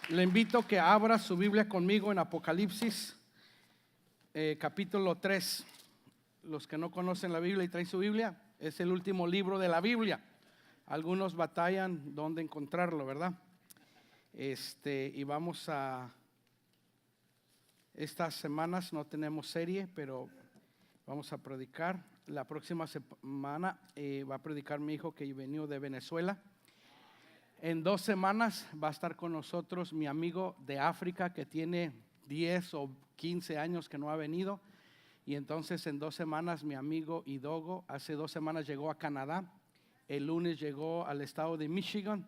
Le invito que abra su Biblia conmigo en Apocalipsis, capítulo 3. Los que no conocen la Biblia y traen su Biblia, es el último libro de la Biblia. Algunos batallan dónde encontrarlo, ¿verdad? Y vamos a... Estas semanas no tenemos serie, pero vamos a predicar. La próxima semana va a predicar mi hijo que venido de Venezuela. En 2 semanas va a estar con nosotros mi amigo de África que tiene 10 o 15 años que no ha venido. Y entonces en 2 semanas mi amigo Idogo hace 2 semanas llegó a Canadá. El lunes llegó al estado de Michigan.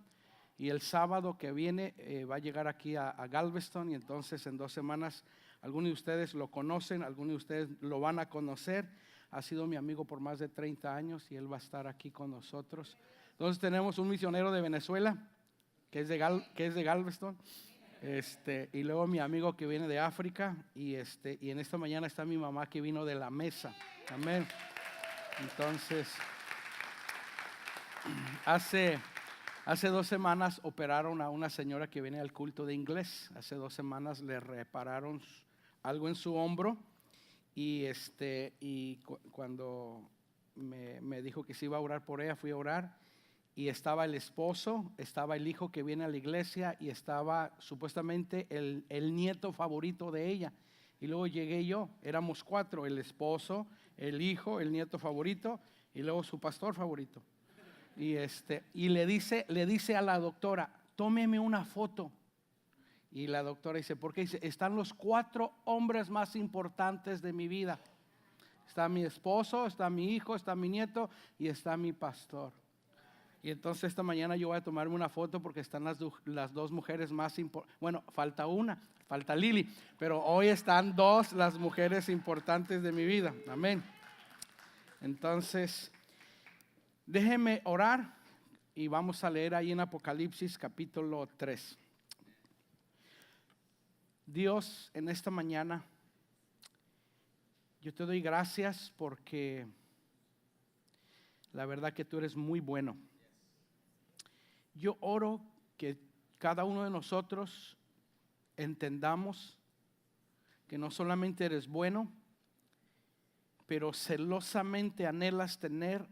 Y el sábado que viene va a llegar aquí a Galveston. Y entonces en 2 semanas algunos de ustedes lo conocen, algunos de ustedes lo van a conocer. Ha sido mi amigo por más de 30 años y él va a estar aquí con nosotros. Entonces tenemos un misionero de Venezuela que es de Galveston, y luego mi amigo que viene de África y en esta mañana está mi mamá que vino de la mesa. Amén. Entonces hace 2 semanas operaron a una señora que viene al culto de inglés. Hace 2 semanas le repararon algo en su hombro y cuando me dijo que se iba a orar por ella, fui a orar. Y estaba el esposo, estaba el hijo que viene a la iglesia y estaba supuestamente el nieto favorito de ella. Y luego llegué yo, éramos 4, el esposo, el hijo, el nieto favorito y luego su pastor favorito. Y le dice a la doctora, tómeme una foto. Y la doctora dice, ¿por qué? Dice, están los 4 hombres más importantes de mi vida. Está mi esposo, está mi hijo, está mi nieto y está mi pastor. Y entonces esta mañana yo voy a tomarme una foto porque están las 2 mujeres más importantes. Bueno, falta Lili, pero hoy están 2 las mujeres importantes de mi vida. Amén. Entonces, déjenme orar y vamos a leer ahí en Apocalipsis capítulo 3. Dios, en esta mañana, yo te doy gracias porque la verdad que tú eres muy bueno. Yo oro que cada uno de nosotros entendamos que no solamente eres bueno, pero celosamente anhelas tener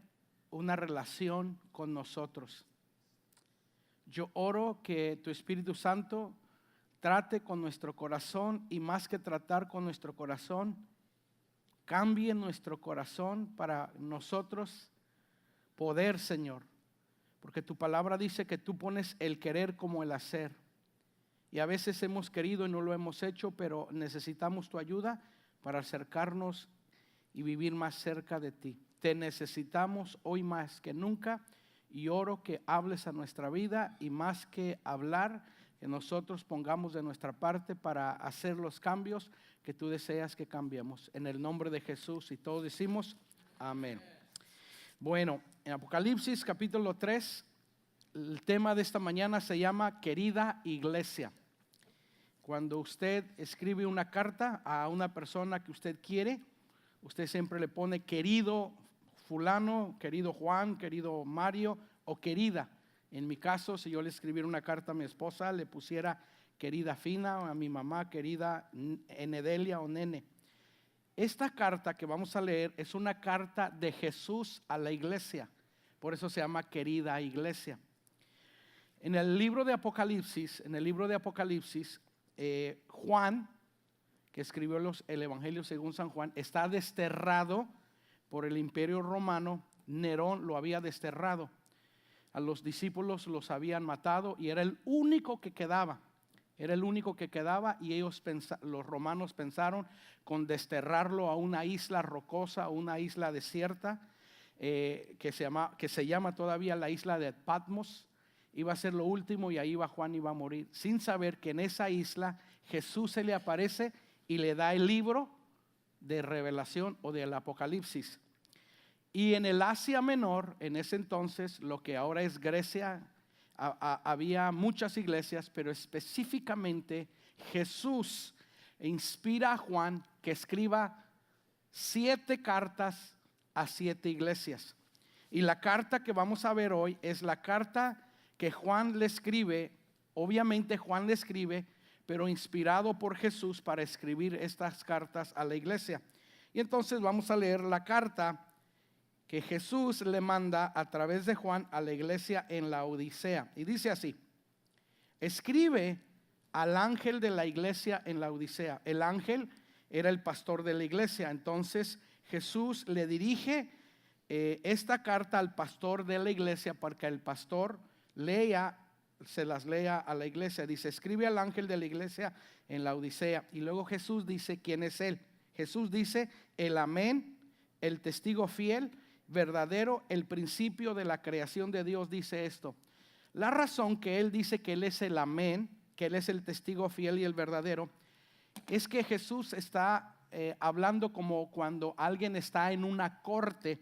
una relación con nosotros. Yo oro que tu Espíritu Santo trate con nuestro corazón y más que tratar con nuestro corazón, cambie nuestro corazón para nosotros poder, Señor. Porque tu palabra dice que tú pones el querer como el hacer. Y a veces hemos querido y no lo hemos hecho, pero necesitamos tu ayuda para acercarnos y vivir más cerca de ti. Te necesitamos hoy más que nunca y oro que hables a nuestra vida y más que hablar, que nosotros pongamos de nuestra parte para hacer los cambios que tú deseas que cambiemos. En el nombre de Jesús y todos decimos amén. Bueno, en Apocalipsis capítulo 3, el tema de esta mañana se llama Querida Iglesia. Cuando usted escribe una carta a una persona que usted quiere, usted siempre le pone querido fulano, querido Juan, querido Mario o querida. En mi caso, si yo le escribiera una carta a mi esposa, le pusiera querida Fina, o a mi mamá querida Enedelia o Nene. Esta carta que vamos a leer es una carta de Jesús a la iglesia. Por eso se llama Querida Iglesia. En el libro de Apocalipsis, Juan, que escribió el Evangelio según San Juan, está desterrado por el Imperio Romano. Nerón lo había desterrado. A los discípulos los habían matado y era el único que quedaba. Y los romanos pensaron con desterrarlo a una isla rocosa, a una isla desierta, que se llama todavía la isla de Patmos. Iba a ser lo último y ahí Juan iba a morir, sin saber que en esa isla Jesús se le aparece y le da el libro de Revelación o del Apocalipsis. Y en el Asia Menor, en ese entonces, lo que ahora es Grecia, había muchas iglesias, pero específicamente Jesús inspira a Juan que escriba 7 cartas a 7 iglesias. Y la carta que vamos a ver hoy es la carta que Juan le escribe Obviamente Juan le escribe, pero inspirado por Jesús para escribir estas cartas a la iglesia. Y entonces vamos a leer la carta que Jesús le manda a través de Juan a la iglesia en la Odisea. Y dice así: escribe al ángel de la iglesia en la Odisea. El ángel era el pastor de la iglesia. Entonces Jesús le dirige esta carta al pastor de la iglesia para que el pastor se las lea a la iglesia. Dice: escribe al ángel de la iglesia en la Odisea. Y luego Jesús dice quién es él. Jesús dice: el amén, el testigo fiel, verdadero, el principio de la creación de Dios, dice esto. La razón que él dice que él es el amén, que él es el testigo fiel y el verdadero, es que Jesús está hablando como cuando alguien está en una corte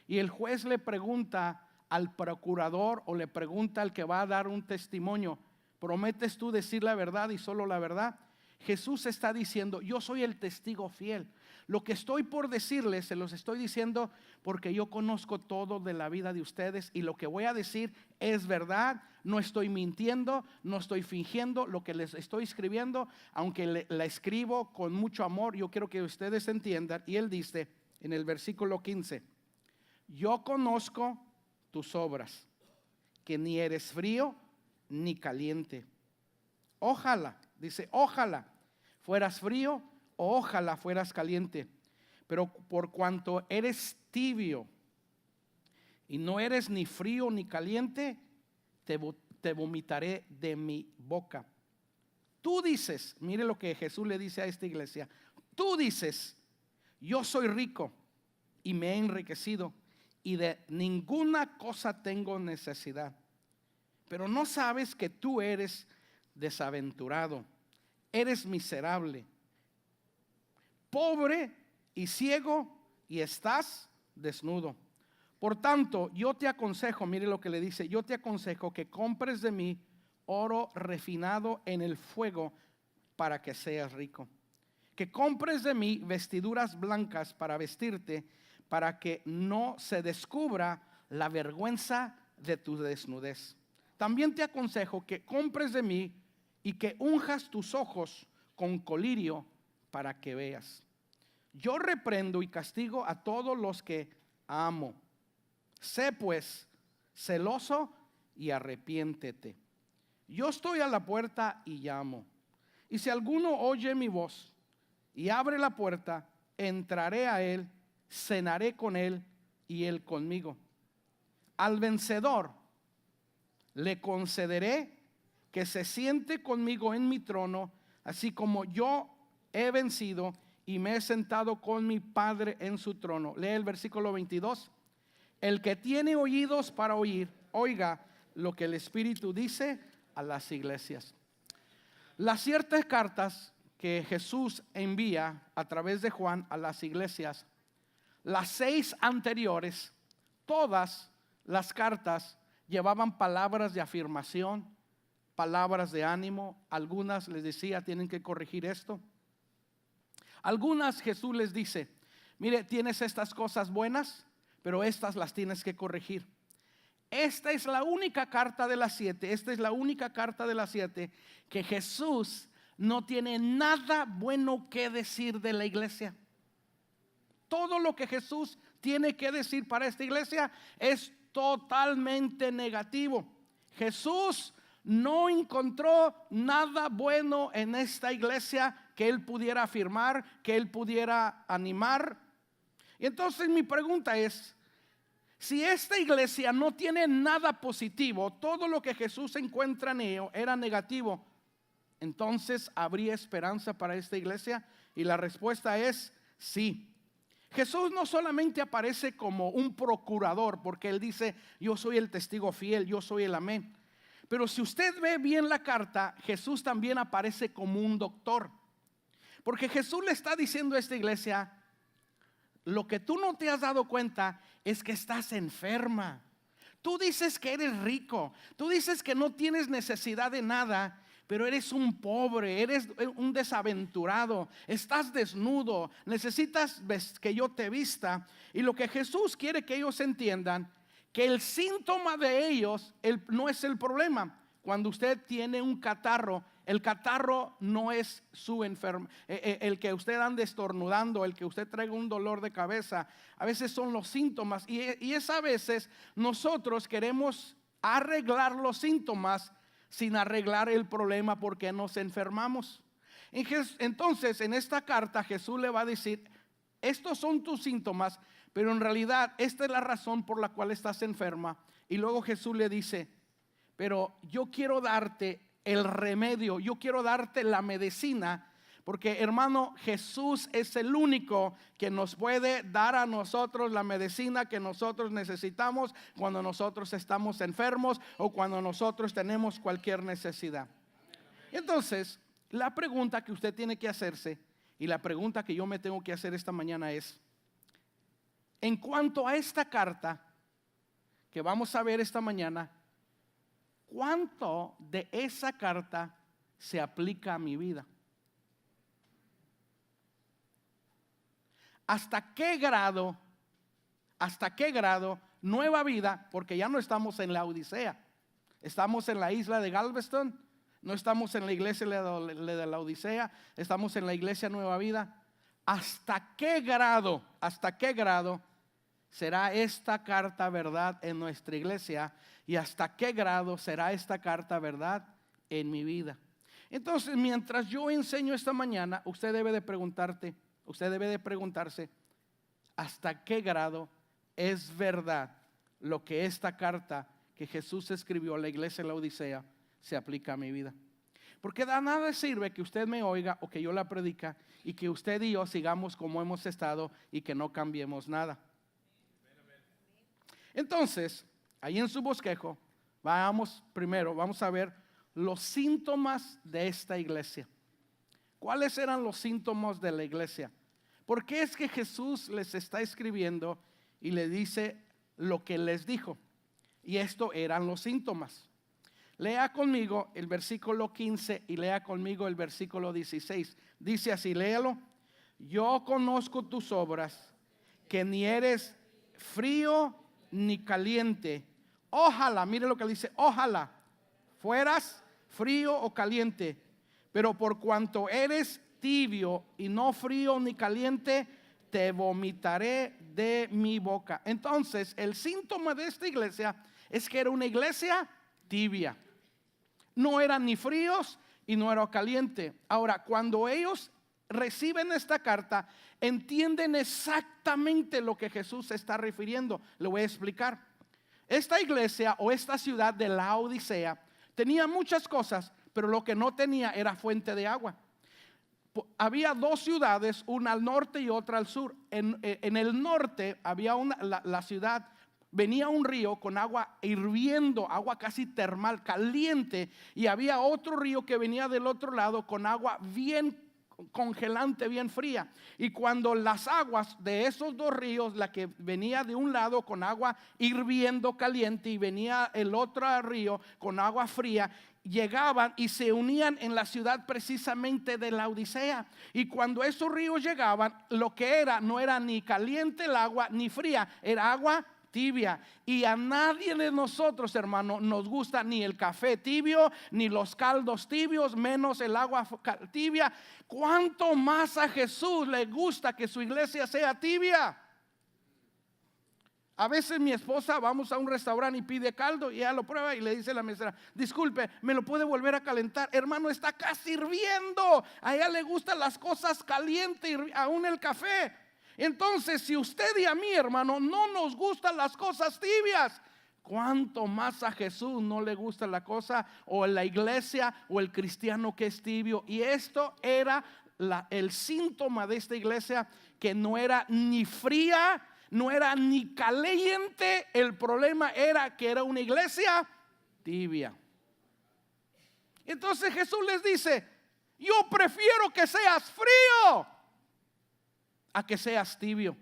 y el juez le pregunta al procurador o le pregunta al que va a dar un testimonio: ¿prometes tú decir la verdad y solo la verdad? Jesús está diciendo: yo soy el testigo fiel. Lo que estoy por decirles, se los estoy diciendo porque yo conozco todo de la vida de ustedes y lo que voy a decir es verdad. No estoy mintiendo, no estoy fingiendo lo que les estoy escribiendo, aunque la escribo con mucho amor. Yo quiero que ustedes entiendan. Y él dice en el versículo 15: yo conozco tus obras, que ni eres frío ni caliente. Ojalá, dice, ojalá fueras frío o ojalá fueras caliente. Pero por cuanto eres tibio y no eres ni frío ni caliente, te vomitaré de mi boca. Tú dices, mire lo que Jesús le dice a esta iglesia: tú dices, yo soy rico y me he enriquecido y de ninguna cosa tengo necesidad. Pero no sabes que tú eres desaventurado, eres miserable, pobre y ciego, y estás desnudo. Por tanto, yo te aconsejo, mire lo que le dice: yo te aconsejo que compres de mí oro refinado en el fuego para que seas rico. Que compres de mí vestiduras blancas para vestirte, para que no se descubra la vergüenza de tu desnudez. También te aconsejo que compres de mí y que unjas tus ojos con colirio para que veas. Yo reprendo y castigo a todos los que amo. Sé pues celoso y arrepiéntete. Yo estoy a la puerta y llamo. Y si alguno oye mi voz y abre la puerta, entraré a él, cenaré con él y él conmigo. Al vencedor le concederé que se siente conmigo en mi trono, así como yo he vencido y me he sentado con mi Padre en su trono. Lee el versículo 22. El que tiene oídos para oír, oiga lo que el Espíritu dice a las iglesias. Las ciertas cartas que Jesús envía a través de Juan a las iglesias, las 6 anteriores, todas las cartas llevaban palabras de afirmación, palabras de ánimo. Algunas les decía: tienen que corregir esto. Algunas Jesús les dice: mire, tienes estas cosas buenas, pero estas las tienes que corregir. Esta es la única carta de las 7. Esta es la única carta de las 7 que Jesús no tiene nada bueno que decir de la iglesia. Todo lo que Jesús tiene que decir para esta iglesia es totalmente negativo. Jesús no encontró nada bueno en esta iglesia que él pudiera afirmar, que él pudiera animar. Y entonces mi pregunta es: si esta iglesia no tiene nada positivo, todo lo que Jesús encuentra en ello era negativo, entonces ¿habría esperanza para esta iglesia? Y la respuesta es sí. Jesús no solamente aparece como un procurador, porque él dice: yo soy el testigo fiel, yo soy el amén. Pero si usted ve bien la carta, Jesús también aparece como un doctor, porque Jesús le está diciendo a esta iglesia: lo que tú no te has dado cuenta es que estás enferma. Tú dices que eres rico, tú dices que no tienes necesidad de nada, pero eres un pobre, eres un desaventurado, estás desnudo, necesitas que yo te vista. Y lo que Jesús quiere que ellos entiendan, que el síntoma de ellos no es el problema. cuando usted tiene un catarro, el catarro no es su enfermedad. El que usted ande estornudando, el que usted traiga un dolor de cabeza, a veces son los síntomas. Y es a veces nosotros queremos arreglar los síntomas sin arreglar el problema porque nos enfermamos. Entonces, en esta carta Jesús le va a decir, estos son tus síntomas, pero en realidad esta es la razón por la cual estás enferma. Y luego Jesús le dice, pero yo quiero darte el remedio, yo quiero darte la medicina, porque hermano, Jesús es el único que nos puede dar a nosotros la medicina que nosotros necesitamos cuando nosotros estamos enfermos o cuando nosotros tenemos cualquier necesidad. Entonces, la pregunta que usted tiene que hacerse y la pregunta que yo me tengo que hacer esta mañana es, en cuanto a esta carta que vamos a ver esta mañana, ¿cuánto de esa carta se aplica a mi vida? ¿Hasta qué grado nueva vida? Porque ya no estamos en la Odisea, estamos en la isla de Galveston, no estamos en la iglesia de la Odisea, estamos en la iglesia Nueva Vida. ¿Hasta qué grado será esta carta verdad en nuestra iglesia? ¿Y hasta qué grado será esta carta verdad en mi vida? Entonces, mientras yo enseño esta mañana, usted debe de preguntarse, ¿hasta qué grado es verdad lo que esta carta que Jesús escribió a la iglesia de la Odisea se aplica a mi vida? Porque de nada sirve que usted me oiga o que yo la predica y que usted y yo sigamos como hemos estado y que no cambiemos nada. Entonces, ahí en su bosquejo, vamos a ver los síntomas de esta iglesia. ¿Cuáles eran los síntomas de la iglesia? ¿Por qué es que Jesús les está escribiendo y le dice lo que les dijo? Y esto eran los síntomas. Lea conmigo el versículo 15 y lea conmigo el versículo 16. Dice así, léalo. Yo conozco tus obras, que ni eres frío ni caliente. Ojalá, mire lo que dice, ojalá fueras frío o caliente, pero por cuanto eres tibio y no frío ni caliente, te vomitaré de mi boca. Entonces, el síntoma de esta iglesia es que era una iglesia tibia. No eran ni fríos y no era caliente. Ahora, cuando ellos reciben esta carta, entienden exactamente lo que Jesús se está refiriendo. Le voy a explicar. Esta iglesia o esta ciudad de la Odisea tenía muchas cosas, pero lo que no tenía era fuente de agua. Había dos ciudades, una al norte y otra al sur. En el norte había la ciudad, venía un río con agua hirviendo, agua casi termal, caliente, y había otro río que venía del otro lado con agua bien congelante, bien fría. Y cuando las aguas de esos dos ríos, la que venía de un lado con agua hirviendo caliente y venía el otro río con agua fría, llegaban y se unían en la ciudad precisamente de la Odisea. Y cuando esos ríos llegaban, lo que era no era ni caliente el agua ni fría, era agua tibia. Y a nadie de nosotros, hermano, nos gusta ni el café tibio, ni los caldos tibios, menos el agua tibia. ¿Cuánto más a Jesús le gusta que su iglesia sea tibia? A veces mi esposa, vamos a un restaurante y pide caldo y ella lo prueba y le dice a la mesera, disculpe, ¿me lo puede volver a calentar? Hermano, está casi hirviendo. A ella le gustan las cosas calientes, aún el café. Entonces, si usted y a mí, hermano, no nos gustan las cosas tibias, ¿cuánto más a Jesús no le gusta la cosa o la iglesia o el cristiano que es tibio? Y esto era el síntoma de esta iglesia, que no era ni fría, no era ni caliente. El problema era que era una iglesia tibia. Entonces Jesús les dice, yo prefiero que seas frío a que seas tibio.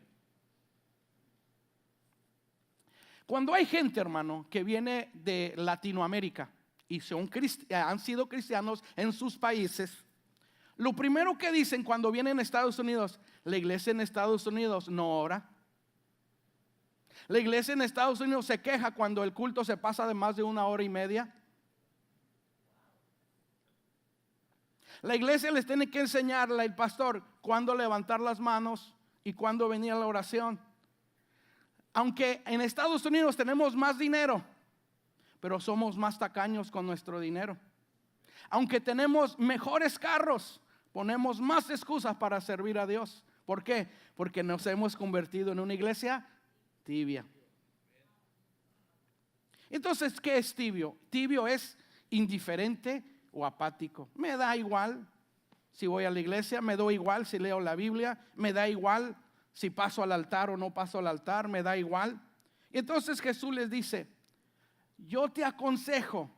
Cuando hay gente, hermano, que viene de Latinoamérica y han sido cristianos en sus países, lo primero que dicen cuando vienen a Estados Unidos, la iglesia en Estados Unidos no ora. La iglesia en Estados Unidos se queja cuando el culto se pasa de más de 1 hora y media. La iglesia les tiene que enseñar, el pastor, cuándo levantar las manos y cuándo venir a la oración. Aunque en Estados Unidos tenemos más dinero, pero somos más tacaños con nuestro dinero. Aunque tenemos mejores carros, ponemos más excusas para servir a Dios. ¿Por qué? Porque nos hemos convertido en una iglesia tibia. Entonces, ¿qué es tibio? Tibio es indiferente o apático. Me da igual si voy a la iglesia, me da igual si leo la Biblia, me da igual si paso al altar o no paso al altar, me da igual. Y entonces Jesús les dice, yo te aconsejo,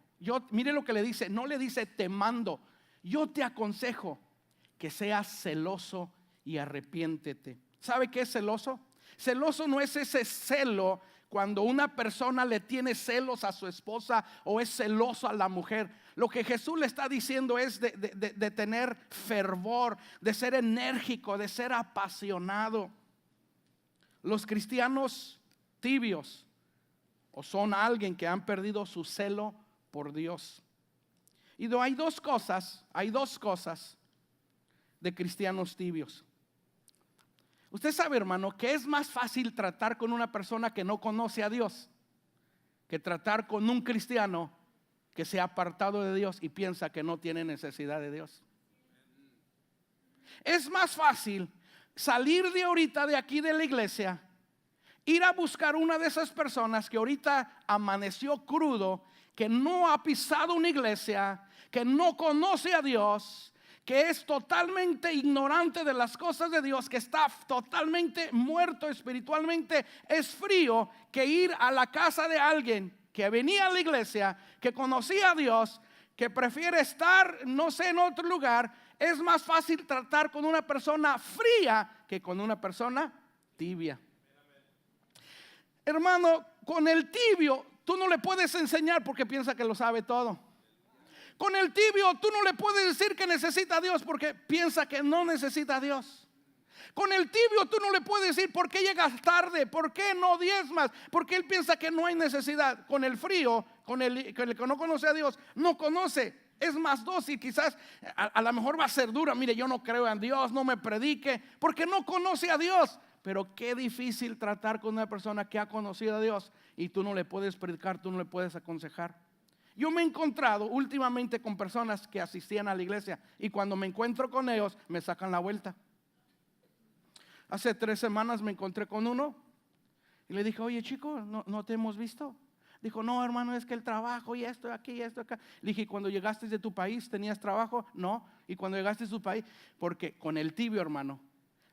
mire lo que le dice, no le dice te mando, yo te aconsejo que seas celoso y arrepiéntete. ¿Sabe qué es celoso? Celoso no es ese celo cuando una persona le tiene celos a su esposa o es celoso a la mujer. Lo que Jesús le está diciendo es de tener fervor, de ser enérgico, de ser apasionado. Los cristianos tibios o son alguien que han perdido su celo por Dios. Y hay dos cosas de cristianos tibios. Usted sabe, hermano, que es más fácil tratar con una persona que no conoce a Dios que tratar con un cristiano que se ha apartado de Dios y piensa que no tiene necesidad de Dios. Es más fácil salir de aquí de la iglesia, ir a buscar una de esas personas que ahorita amaneció crudo, que no ha pisado una iglesia, que no conoce a Dios, que es totalmente ignorante de las cosas de Dios, que está totalmente muerto espiritualmente, es frío, que ir a la casa de alguien que venía a la iglesia, que conocía a Dios, que prefiere estar, no sé, en otro lugar. Es más fácil tratar con una persona fría que con una persona tibia. Hermano, con el tibio tú no le puedes enseñar porque piensa que lo sabe todo. Con el tibio tú no le puedes decir que necesita a Dios porque piensa que no necesita a Dios. Con el tibio tú no le puedes decir por qué llegas tarde, por qué no diezmas, porque él piensa que no hay necesidad. Con el frío, con el que no conoce a Dios, no conoce, es más dócil. Quizás a lo mejor va a ser dura. Mire, yo no creo en Dios, no me predique, porque no conoce a Dios. Pero qué difícil tratar con una persona que ha conocido a Dios y tú no le puedes predicar, tú no le puedes aconsejar. Yo me he encontrado últimamente con personas que asistían a la iglesia y cuando me encuentro con ellos me sacan la vuelta. Hace 3 semanas me encontré con uno y le dije, oye chico, ¿no te hemos visto? Dijo, no hermano, es que el trabajo y esto, aquí y esto acá. Le dije, cuando llegaste de tu país tenías trabajo? No. Y cuando llegaste de tu país, porque con el tibio, hermano,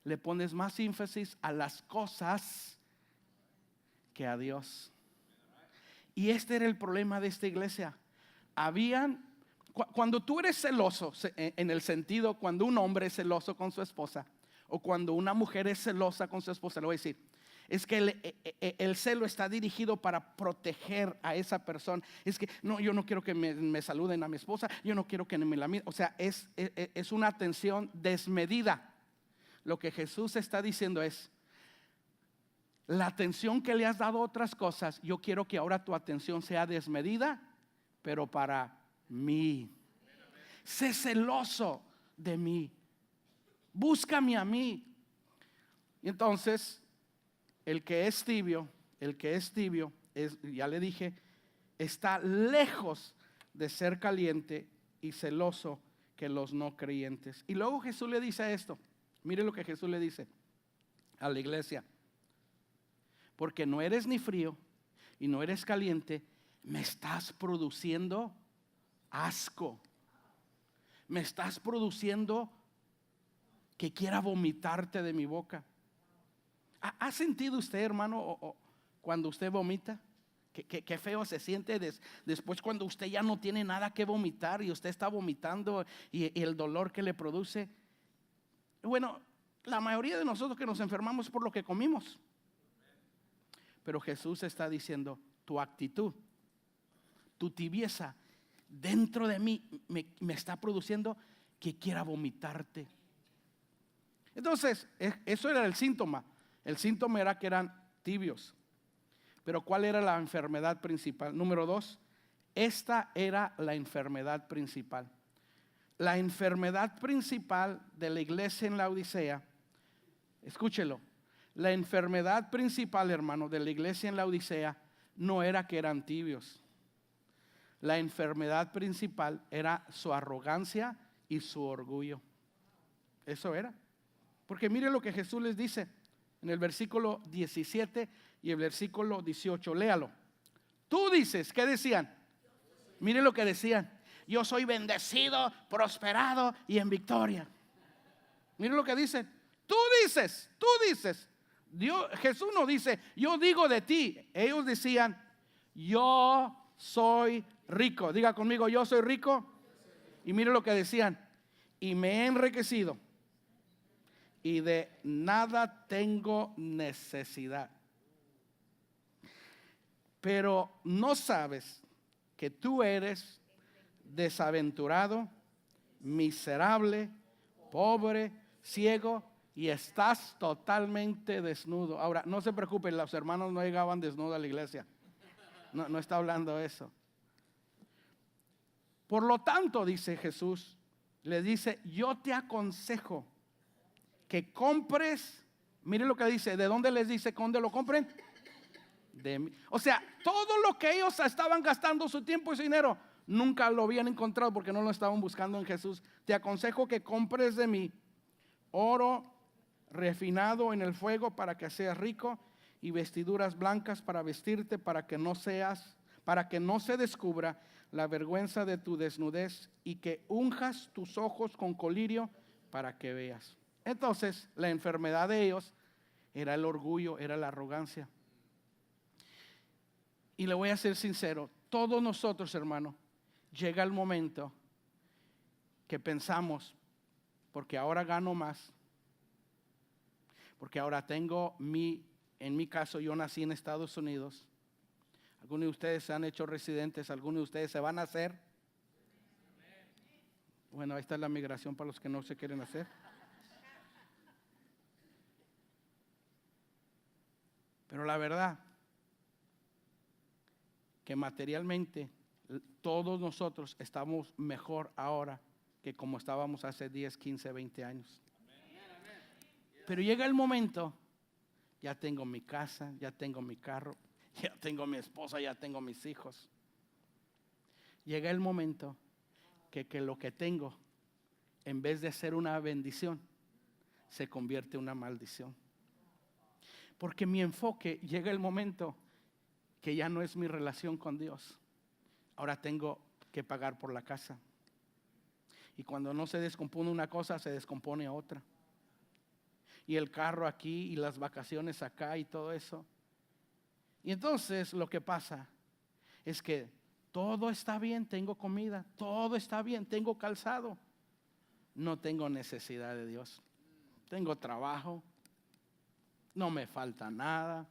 le pones más énfasis a las cosas que a Dios. Y este era el problema de esta iglesia. Cuando tú eres celoso, en el sentido, cuando un hombre es celoso con su esposa, o cuando una mujer es celosa con su esposa, le voy a decir, es que el celo está dirigido para proteger a esa persona. Es que no, yo no quiero que me saluden a mi esposa, yo no quiero que me la miren. O sea, es una atención desmedida. Lo que Jesús está diciendo es, la atención que le has dado a otras cosas, yo quiero que ahora tu atención sea desmedida, pero para mí. Sé celoso de mí. Búscame a mí. Y entonces, el que es tibio, ya le dije, está lejos de ser caliente y celoso que los no creyentes. Y luego Jesús le dice esto. Mire lo que Jesús le dice a la iglesia. Porque no eres ni frío y no eres caliente, me estás produciendo asco. Me estás produciendo que quiera vomitarte de mi boca. ¿Ha sentido usted, hermano, cuando usted vomita? Qué feo se siente después cuando usted ya no tiene nada que vomitar y usted está vomitando y el dolor que le produce. Bueno, la mayoría de nosotros que nos enfermamos por lo que comimos. Pero Jesús está diciendo, tu actitud, tu tibieza dentro de mí me está produciendo que quiera vomitarte. Entonces, eso era el síntoma. El síntoma era que eran tibios. Pero ¿cuál era la enfermedad principal? Número 2, esta era la enfermedad principal. la enfermedad principal de la iglesia en Laodicea, escúchelo, la enfermedad principal, hermano, de la iglesia en Laodicea no era que eran tibios. La enfermedad principal era su arrogancia y su orgullo. Eso era. Porque mire lo que Jesús les dice en el versículo 17 y el versículo 18. Léalo. Tú dices, ¿qué decían? Mire lo que decían. Yo soy bendecido, prosperado y en victoria. Mire lo que dicen. Tú dices. Jesús no dice, yo digo de ti. Ellos decían, yo soy rico. Diga conmigo, yo soy rico. Y mire lo que decían. Y me he enriquecido. Y de nada tengo necesidad. Pero no sabes que tú eres desaventurado, miserable, pobre, ciego y estás totalmente desnudo. Ahora, no se preocupen, los hermanos no llegaban desnudos a la iglesia. No está hablando de eso. Por lo tanto, dice Jesús, le dice, yo te aconsejo que compres. Mire lo que dice, ¿de dónde les dice que dónde lo compren? De mí. O sea, todo lo que ellos estaban gastando su tiempo y su dinero, nunca lo habían encontrado porque no lo estaban buscando en Jesús. Te aconsejo que compres de mí oro refinado en el fuego para que seas rico, y vestiduras blancas para vestirte, para que no se descubra la vergüenza de tu desnudez, y que unjas tus ojos con colirio para que veas. Entonces, la enfermedad de ellos era el orgullo, era la arrogancia. Y le voy a ser sincero, todos nosotros, hermano, llega el momento que pensamos, porque ahora gano más, porque ahora tengo en mi caso yo nací en Estados Unidos. Algunos de ustedes se han hecho residentes, algunos de ustedes se van a hacer. Bueno, ahí está la migración para los que no se quieren hacer. Pero la verdad, que materialmente todos nosotros estamos mejor ahora que como estábamos hace 10, 15, 20 años. Pero llega el momento, ya tengo mi casa, ya tengo mi carro, ya tengo mi esposa, ya tengo mis hijos. Llega el momento que lo que tengo, en vez de ser una bendición, se convierte en una maldición. Porque mi enfoque, llega el momento que ya no es mi relación con Dios. Ahora tengo que pagar por la casa. Y cuando no se descompone una cosa, se descompone otra. Y el carro aquí y las vacaciones acá y todo eso. Y entonces lo que pasa es que todo está bien, tengo comida, todo está bien, tengo calzado. No tengo necesidad de Dios. Tengo trabajo, no me falta nada.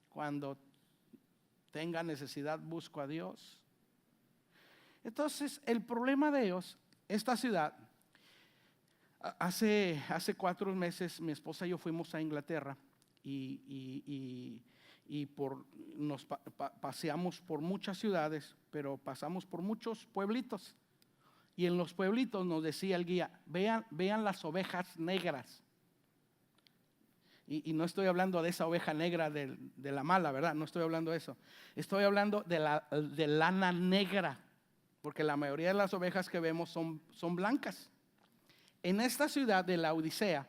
Cuando tenga necesidad busco a Dios. Entonces el problema de ellos, esta ciudad, hace 4 meses mi esposa y yo fuimos a Inglaterra y nos paseamos por muchas ciudades, pero pasamos por muchos pueblitos. Y en los pueblitos nos decía el guía, vean las ovejas negras. Y no estoy hablando de esa oveja negra de la mala, ¿verdad? No estoy hablando de eso. Estoy hablando de lana negra, porque la mayoría de las ovejas que vemos son blancas. En esta ciudad de Laodicea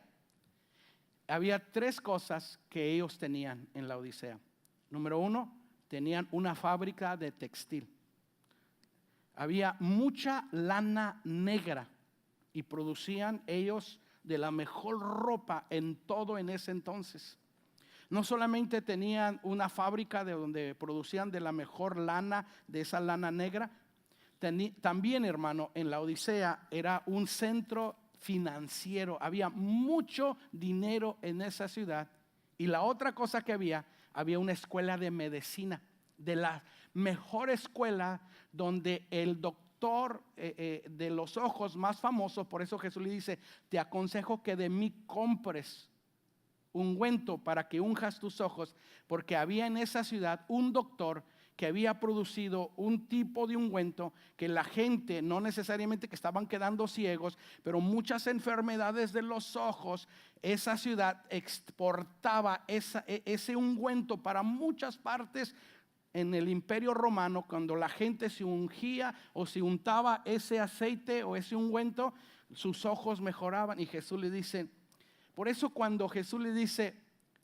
había 3 cosas que ellos tenían en Laodicea. Número 1, tenían una fábrica de textil. Había mucha lana negra y producían ellos de la mejor ropa en todo en ese entonces. No solamente tenían una fábrica de donde producían de la mejor lana, de esa lana negra, también, hermano, en Laodicea era un centro financiero. Había mucho dinero en esa ciudad. Y la otra cosa que había una escuela de medicina, de la mejor escuela, donde el doctor de los ojos más famoso, por eso Jesús le dice, te aconsejo que de mí compres ungüento para que unjas tus ojos, porque había en esa ciudad un doctor que había producido un tipo de ungüento que la gente, no necesariamente que estaban quedando ciegos, pero muchas enfermedades de los ojos, esa ciudad exportaba ese ungüento para muchas partes en el Imperio Romano. Cuando la gente se ungía o se untaba ese aceite o ese ungüento, sus ojos mejoraban. Y Jesús le dice, por eso cuando Jesús le dice,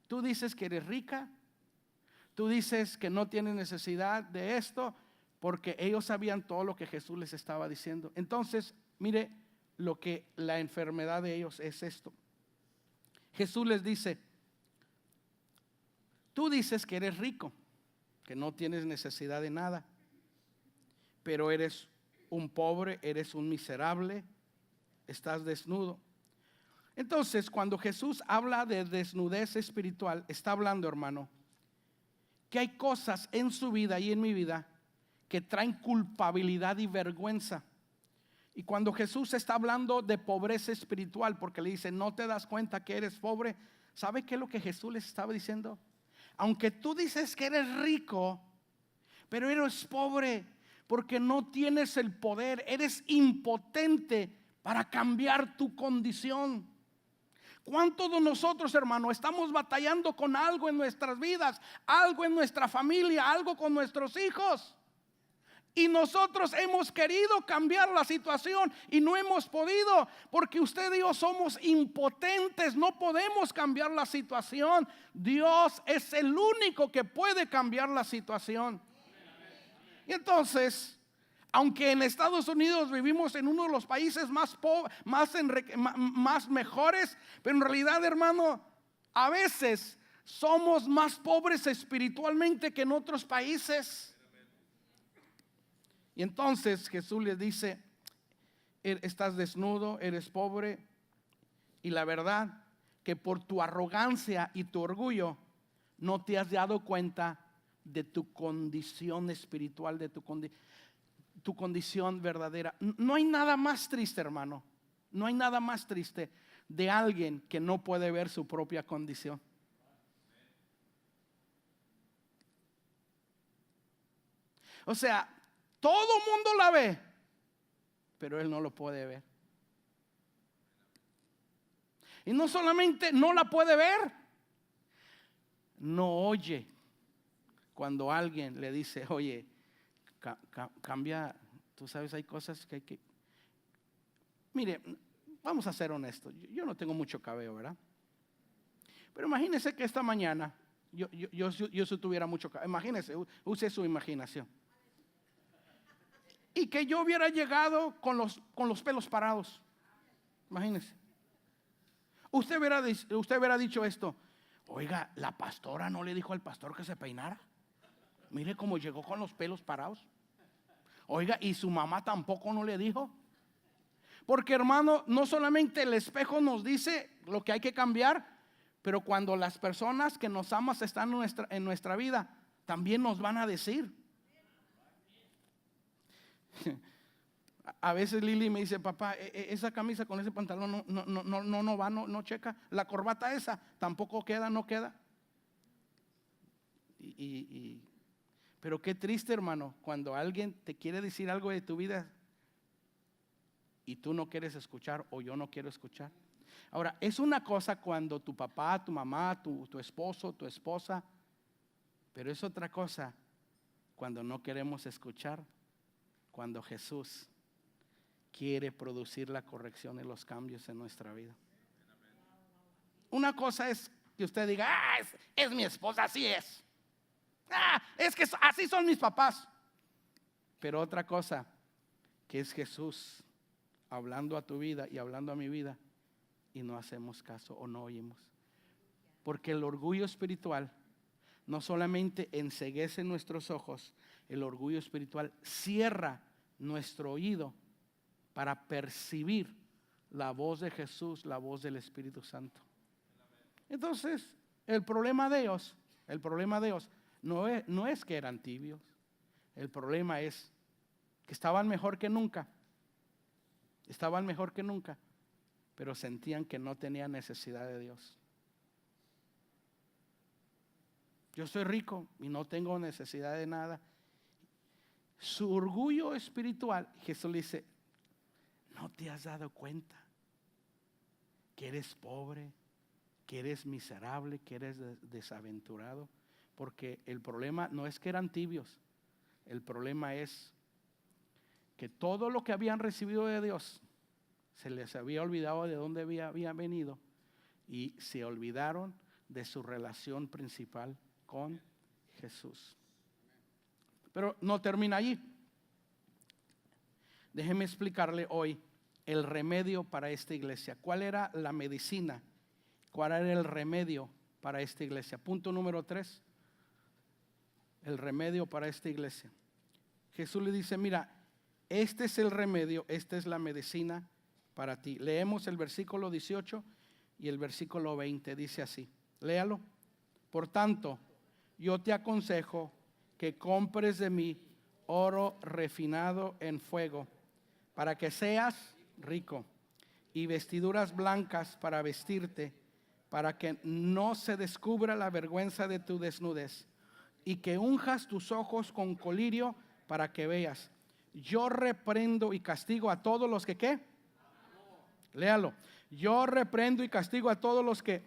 tú dices que eres rica, tú dices que no tienes necesidad de esto, porque ellos sabían todo lo que Jesús les estaba diciendo. Entonces, mire lo que la enfermedad de ellos es esto. Jesús les dice, tú dices que eres rico, que no tienes necesidad de nada, pero eres un pobre, eres un miserable, estás desnudo. Entonces, cuando Jesús habla de desnudez espiritual, está hablando, hermano, que hay cosas en su vida y en mi vida que traen culpabilidad y vergüenza. Y cuando Jesús está hablando de pobreza espiritual, porque le dice, no te das cuenta que eres pobre, ¿sabe qué es lo que Jesús les estaba diciendo? Aunque tú dices que eres rico, pero eres pobre porque no tienes el poder, eres impotente para cambiar tu condición. ¿Cuántos de nosotros, hermano, estamos batallando con algo en nuestras vidas, algo en nuestra familia, algo con nuestros hijos? Y nosotros hemos querido cambiar la situación y no hemos podido, porque usted y yo somos impotentes, no podemos cambiar la situación. Dios es el único que puede cambiar la situación. Y entonces, aunque en Estados Unidos vivimos en uno de los países más mejores, pero en realidad, hermano, a veces somos más pobres espiritualmente que en otros países. Y entonces Jesús les dice, estás desnudo, eres pobre, y la verdad que por tu arrogancia y tu orgullo no te has dado cuenta de tu condición espiritual, de tu condición verdadera. No hay nada más triste, hermano, no hay nada más triste de alguien que no puede ver su propia condición. O sea, todo mundo la ve, pero él no lo puede ver. Y no solamente no la puede ver, no oye cuando alguien le dice, oye, cambia, tú sabes, hay cosas que hay que... Mire, vamos a ser honestos, yo no tengo mucho cabello, ¿verdad? Pero imagínese que esta mañana, yo si tuviera mucho cabello, imagínese, use su imaginación. Y que yo hubiera llegado con los pelos parados. Imagínese. Usted hubiera dicho esto, oiga, la pastora no le dijo al pastor que se peinara. Mire cómo llegó con los pelos parados. Oiga, y su mamá tampoco no le dijo. Porque, hermano, no solamente el espejo nos dice lo que hay que cambiar, pero cuando las personas que nos aman están en nuestra vida, también nos van a decir. A veces Lili me dice, papá, esa camisa con ese pantalón no checa. La corbata esa tampoco queda, no queda. Pero qué triste, hermano, cuando alguien te quiere decir algo de tu vida y tú no quieres escuchar o yo no quiero escuchar. Ahora, es una cosa cuando tu papá, tu mamá, tu esposo, tu esposa, pero es otra cosa cuando no queremos escuchar, cuando Jesús quiere producir la corrección y los cambios en nuestra vida. Una cosa es que usted diga, es mi esposa, así es. Es que así son mis papás. Pero otra cosa, que es Jesús hablando a tu vida y hablando a mi vida, y no hacemos caso o no oímos. Porque el orgullo espiritual no solamente enceguece nuestros ojos, el orgullo espiritual cierra nuestro oído para percibir la voz de Jesús, la voz del Espíritu Santo. Entonces, el problema de ellos no es que eran tibios. El problema es que estaban mejor que nunca. Pero sentían que no tenían necesidad de Dios. Yo soy rico y no tengo necesidad de nada. su orgullo espiritual, Jesús le dice: ¿no te has dado cuenta que eres pobre, que eres miserable, que eres desaventurado? Porque el problema no es que eran tibios, el problema es que todo lo que habían recibido de Dios se les había olvidado de dónde había venido, y se olvidaron de su relación principal con Jesús. Pero no termina allí. Déjeme explicarle hoy el remedio para esta iglesia. ¿Cuál era la medicina? ¿Cuál era el remedio para esta iglesia? Punto número 3. El remedio para esta iglesia. Jesús le dice: mira, este es el remedio, esta es la medicina para ti. Leemos el versículo 18 y el versículo 20. Dice así, léalo. Por tanto, yo te aconsejo que compres de mí oro refinado en fuego, para que seas rico, y vestiduras blancas para vestirte, para que no se descubra la vergüenza de tu desnudez, y que unjas tus ojos con colirio para que veas. Yo reprendo y castigo a todos los que ¿qué? Léalo. Yo reprendo y castigo a todos los que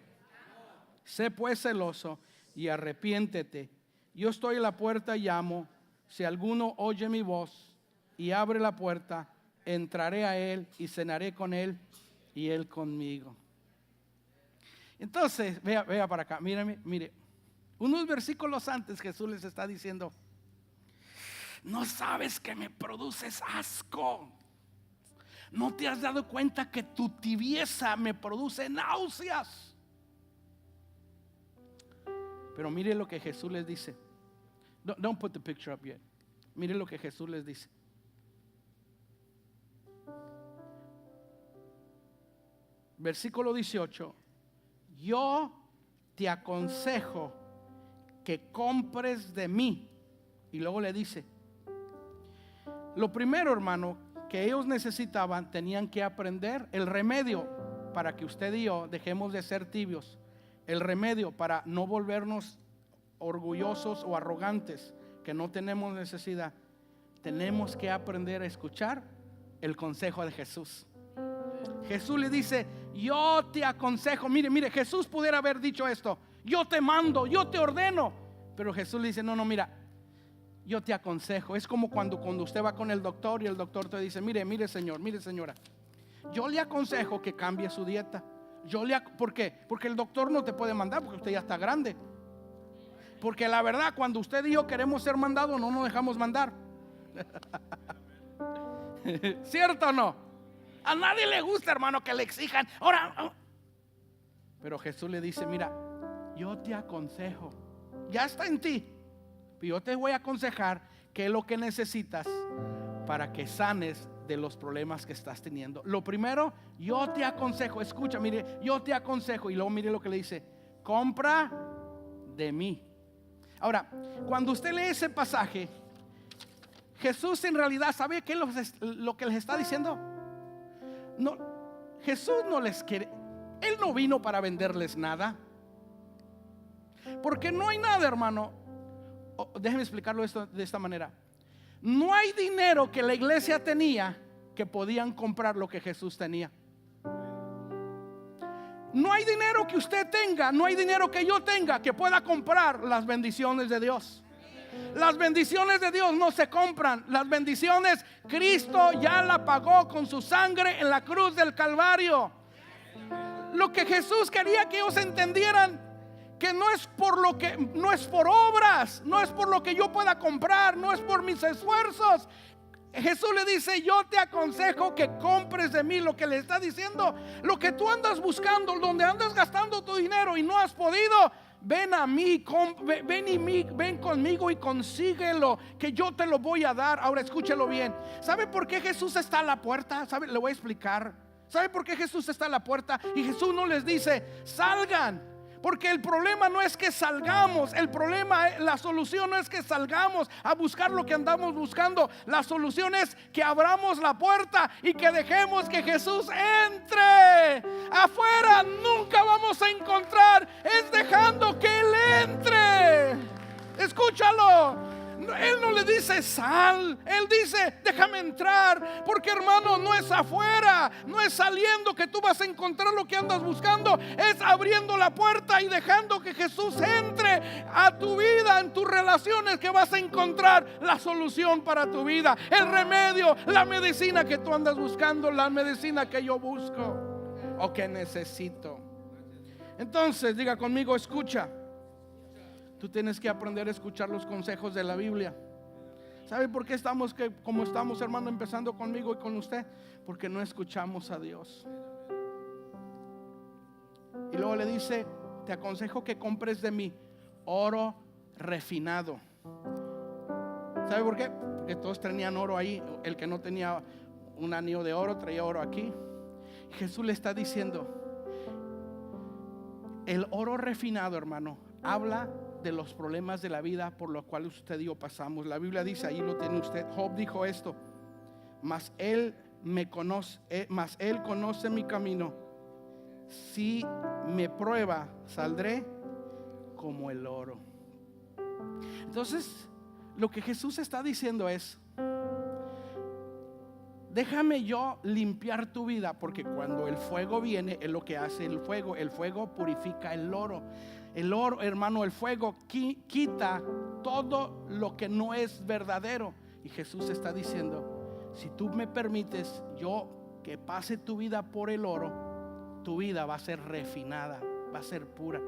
sé pues celoso y arrepiéntete. Yo estoy en la puerta y llamo. Si alguno oye mi voz y abre la puerta, entraré a él y cenaré con él y él conmigo. Entonces, vea para acá, mire. Unos versículos antes Jesús les está diciendo: no sabes que me produces asco. No te has dado cuenta que tu tibieza me produce náuseas. Pero mire lo que Jesús les dice. Don't put the picture up yet. Mire lo que Jesús les dice. Versículo 18. Yo te aconsejo que compres de mí. Y luego le dice: lo primero, hermano, que ellos necesitaban, tenían que aprender el remedio para que usted y yo dejemos de ser tibios. El remedio para no volvernos orgullosos o arrogantes, que no tenemos necesidad. Tenemos que aprender a escuchar el consejo de Jesús. Jesús le dice: yo te aconsejo. Mire, Jesús pudiera haber dicho esto: yo te mando, yo te ordeno. Pero Jesús le dice: no, mira, yo te aconsejo. Es como cuando usted va con el doctor y el doctor te dice: mire señor, mire señora, yo le aconsejo que cambie su dieta. ¿Por qué? Porque el doctor no te puede mandar, porque usted ya está grande. Porque la verdad, cuando usted y yo queremos ser mandados, no nos dejamos mandar. ¿Cierto o no? A nadie le gusta, hermano, que le exijan. Ahora, pero Jesús le dice: mira, yo te aconsejo. Ya está en ti. Yo te voy a aconsejar qué es lo que necesitas para que sanes de los problemas que estás teniendo. Lo primero, yo te aconsejo. Escucha, mire, yo te aconsejo. Y luego mire lo que le dice: compra de mí. Ahora, cuando usted lee ese pasaje, Jesús en realidad, ¿sabe qué es lo que les está diciendo? No, Jesús no les quiere. Él no vino para venderles nada. Porque no hay nada, hermano. Déjenme explicarlo de esta manera. No hay dinero que la iglesia tenía que podían comprar lo que Jesús tenía. No hay dinero que usted tenga, no hay dinero que yo tenga que pueda comprar las bendiciones de Dios. Las bendiciones de Dios no se compran. Las bendiciones Cristo ya la pagó con su sangre en la cruz del Calvario. Lo que Jesús quería que ellos entendieran, que no es por obras, no es por lo que yo pueda comprar, no es por mis esfuerzos. Jesús le dice: yo te aconsejo que compres de mí. Lo que le está diciendo, lo que tú andas buscando, donde andas gastando tu dinero y no has podido, ven a mí, ven conmigo y consíguelo, que yo te lo voy a dar. Ahora escúchelo bien. ¿Sabe por qué Jesús está a la puerta? ¿Sabe? Le voy a explicar. ¿Sabe por qué Jesús está a la puerta? Y Jesús no les dice: salgan. Porque el problema no es que salgamos, la solución no es que salgamos a buscar lo que andamos buscando. La solución es que abramos la puerta y que dejemos que Jesús entre. Afuera nunca vamos a encontrar, es dejando que Él entre. Escúchalo. Él no le dice sal, Él dice déjame entrar, porque hermano, no es afuera, no es saliendo que tú vas a encontrar lo que andas buscando, es abriendo la puerta y dejando que Jesús entre a tu vida, en tus relaciones, que vas a encontrar la solución para tu vida, el remedio, la medicina que tú andas buscando, la medicina que yo busco o que necesito. Entonces diga conmigo, escucha. Tú tienes que aprender a escuchar los consejos de la Biblia. ¿Sabe por qué estamos como estamos, hermano, empezando conmigo y con usted? Porque no escuchamos a Dios. Y luego le dice, te aconsejo que compres de mí oro refinado. ¿Sabe por qué? Porque todos tenían oro ahí. El que no tenía un anillo de oro traía oro aquí. Jesús le está diciendo, el oro refinado, hermano, habla de los problemas de la vida por los cuales usted y yo pasamos. La Biblia dice, ahí lo tiene usted, Job dijo esto: mas él conoce mi camino, si me prueba saldré como el oro. Entonces lo que Jesús está diciendo es, déjame yo limpiar tu vida, porque cuando el fuego viene, es lo que hace el fuego purifica el oro. El oro, hermano, el fuego quita todo lo que no es verdadero. Y Jesús está diciendo, si tú me permites yo que pase tu vida por el oro, tu vida va a ser refinada, va a ser pura.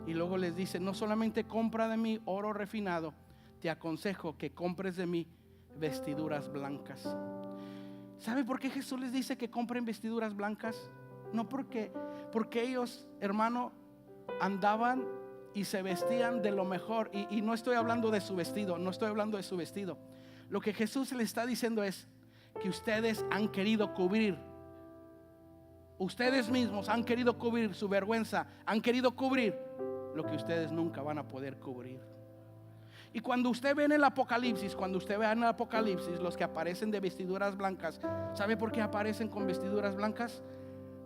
Y luego les dice, no solamente compra de mí oro refinado, te aconsejo que compres de mí vestiduras blancas. ¿Sabe por qué Jesús les dice que compren vestiduras blancas? No porque ellos, hermano, andaban y se vestían de lo mejor. Y no estoy hablando de su vestido, no estoy hablando de su vestido. Lo que Jesús le está diciendo es que ustedes han querido cubrir, ustedes mismos han querido cubrir su vergüenza, han querido cubrir lo que ustedes nunca van a poder cubrir. Y cuando usted ve en el Apocalipsis, los que aparecen de vestiduras blancas, ¿sabe por qué aparecen con vestiduras blancas?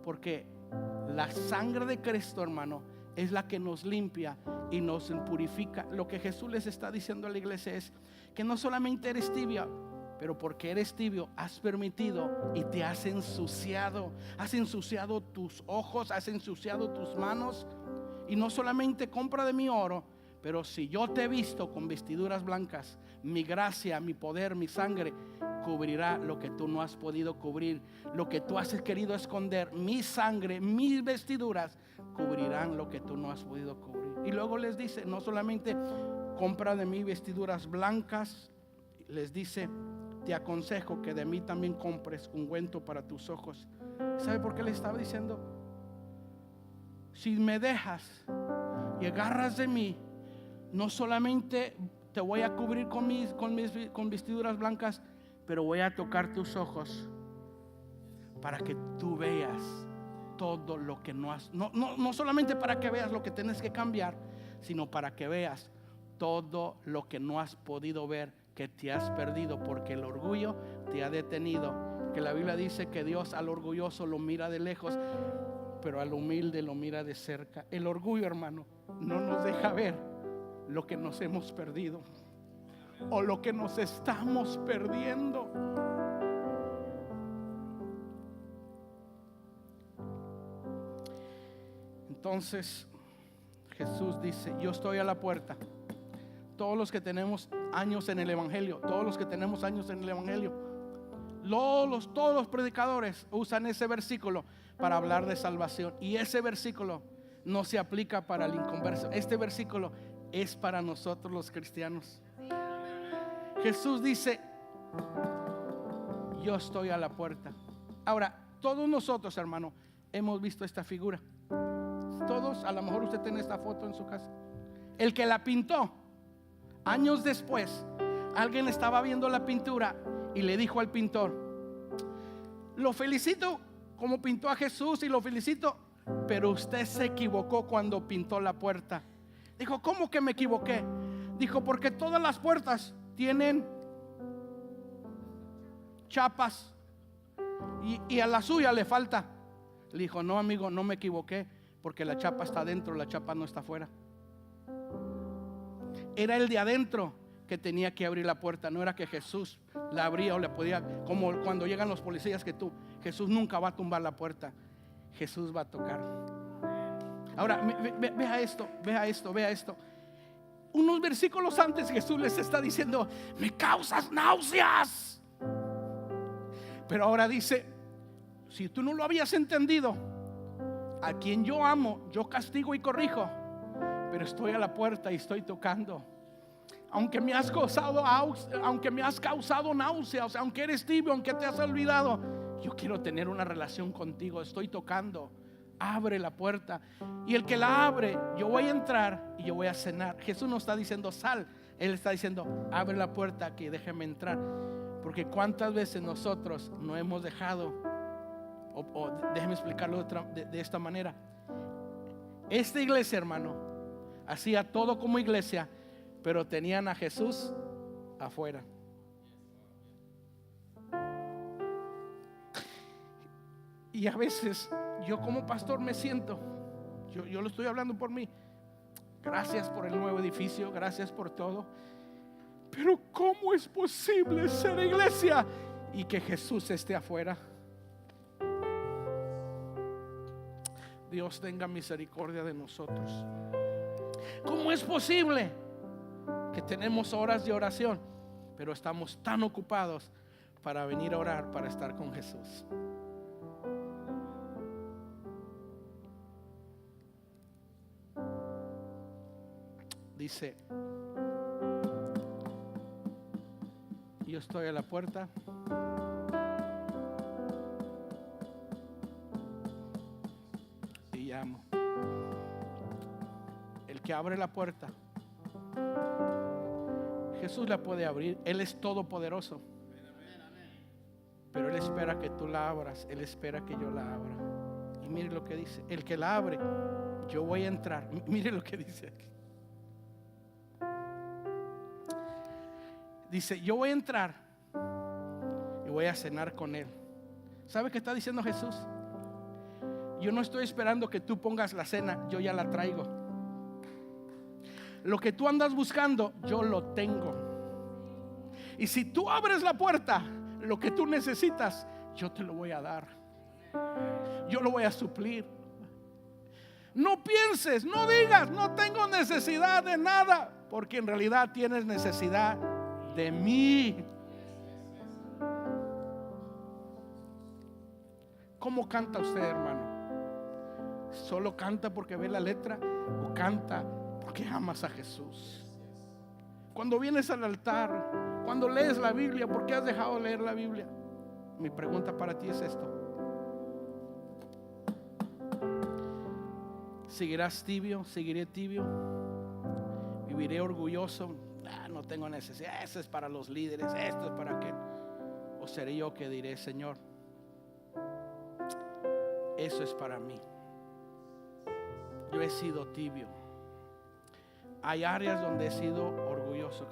Porque la sangre de Cristo, hermano, es la que nos limpia y nos purifica. Lo que Jesús les está diciendo a la iglesia es que no solamente eres tibia, pero porque eres tibio has permitido y te has ensuciado tus ojos, has ensuciado tus manos. Y no solamente compra de mi oro, pero si yo te he visto con vestiduras blancas, mi gracia, mi poder, mi sangre cubrirá lo que tú no has podido cubrir, lo que tú has querido esconder. Mi sangre, mis vestiduras cubrirán lo que tú no has podido cubrir. Y luego les dice, no solamente compra de mí vestiduras blancas, les dice, te aconsejo que de mí también compres ungüento para tus ojos. ¿Sabe por qué le estaba diciendo? Si me dejas y agarras de mí, no solamente te voy a cubrir con vestiduras blancas, pero voy a tocar tus ojos para que tú veas todo lo que no has, no solamente para que veas lo que tienes que cambiar, sino para que veas todo lo que no has podido ver, que te has perdido, porque el orgullo te ha detenido. Que la Biblia dice que Dios al orgulloso lo mira de lejos, pero al humilde lo mira de cerca. El orgullo, hermano, no nos deja ver lo que nos hemos perdido o lo que nos estamos perdiendo. Entonces Jesús dice, yo estoy a la puerta. Todos los que tenemos años en el evangelio, todos los predicadores usan ese versículo para hablar de salvación, y ese versículo no se aplica para el inconverso. Este versículo es para nosotros los cristianos. Jesús dice, yo estoy a la puerta. Ahora, todos nosotros, hermano, hemos visto esta figura. Todos, a lo mejor usted tiene esta foto en su casa. El que la pintó, años después, alguien estaba viendo la pintura y le dijo al pintor, lo felicito como pintó a Jesús y lo felicito, pero usted se equivocó cuando pintó la puerta. Dijo, ¿cómo que me equivoqué? Dijo, porque todas las puertas tienen chapas y a la suya le falta. Le dijo, no, amigo, no me equivoqué, porque la chapa está adentro, la chapa no está afuera. Era el de adentro que tenía que abrir la puerta. No era que Jesús la abría o le podía, como cuando llegan los policías, que Jesús nunca va a tumbar la puerta. Jesús va a tocar. Ahora, vea esto. Unos versículos antes Jesús les está diciendo: me causas náuseas. Pero ahora dice: si tú no lo habías entendido, a quien yo amo, yo castigo y corrijo, pero estoy a la puerta y estoy tocando. Aunque me has causado náuseas, aunque eres tibio, aunque te has olvidado, yo quiero tener una relación contigo. Estoy tocando. Abre la puerta, y el que la abre, yo voy a entrar y yo voy a cenar. Jesús no está diciendo sal, Él está diciendo: abre la puerta, que déjeme entrar. Porque cuántas veces nosotros no hemos dejado, o déjeme explicarlo de esta manera. Esta iglesia, hermano, hacía todo como iglesia, pero tenían a Jesús afuera. Y a veces yo como pastor me siento, yo lo estoy hablando por mí. Gracias por el nuevo edificio, gracias por todo, pero ¿cómo es posible ser iglesia y que Jesús esté afuera? Dios tenga misericordia de nosotros. ¿Cómo es posible que tenemos horas de oración, pero estamos tan ocupados para venir a orar, para estar con Jesús? Dice: yo estoy a la puerta y llamo. El que abre la puerta, Jesús la puede abrir. Él es todopoderoso, pero Él espera que tú la abras. Él espera que yo la abra. Y mire lo que dice: el que la abre, yo voy a entrar. Mire lo que dice aquí. Dice: yo voy a entrar y voy a cenar con Él. ¿Sabe qué está diciendo Jesús? Yo no estoy esperando que tú pongas la cena, yo ya la traigo. Lo que tú andas buscando, yo lo tengo. Y si tú abres la puerta, lo que tú necesitas, yo te lo voy a dar. Yo lo voy a suplir. No pienses, no digas: no tengo necesidad de nada, porque en realidad tienes necesidad de mí. ¿Cómo canta usted, hermano? ¿Solo canta porque ve la letra, o canta porque amas a Jesús? Cuando vienes al altar, cuando lees la Biblia, ¿por qué has dejado de leer la Biblia? Mi pregunta para ti es esto: ¿seguirás tibio? ¿Seguiré tibio? ¿Viviré orgulloso? No tengo necesidad, eso es para los líderes, esto es para aquel. ¿O seré yo que diré: Señor, eso es para mí? Yo he sido tibio. Hay áreas donde he sido orgulloso.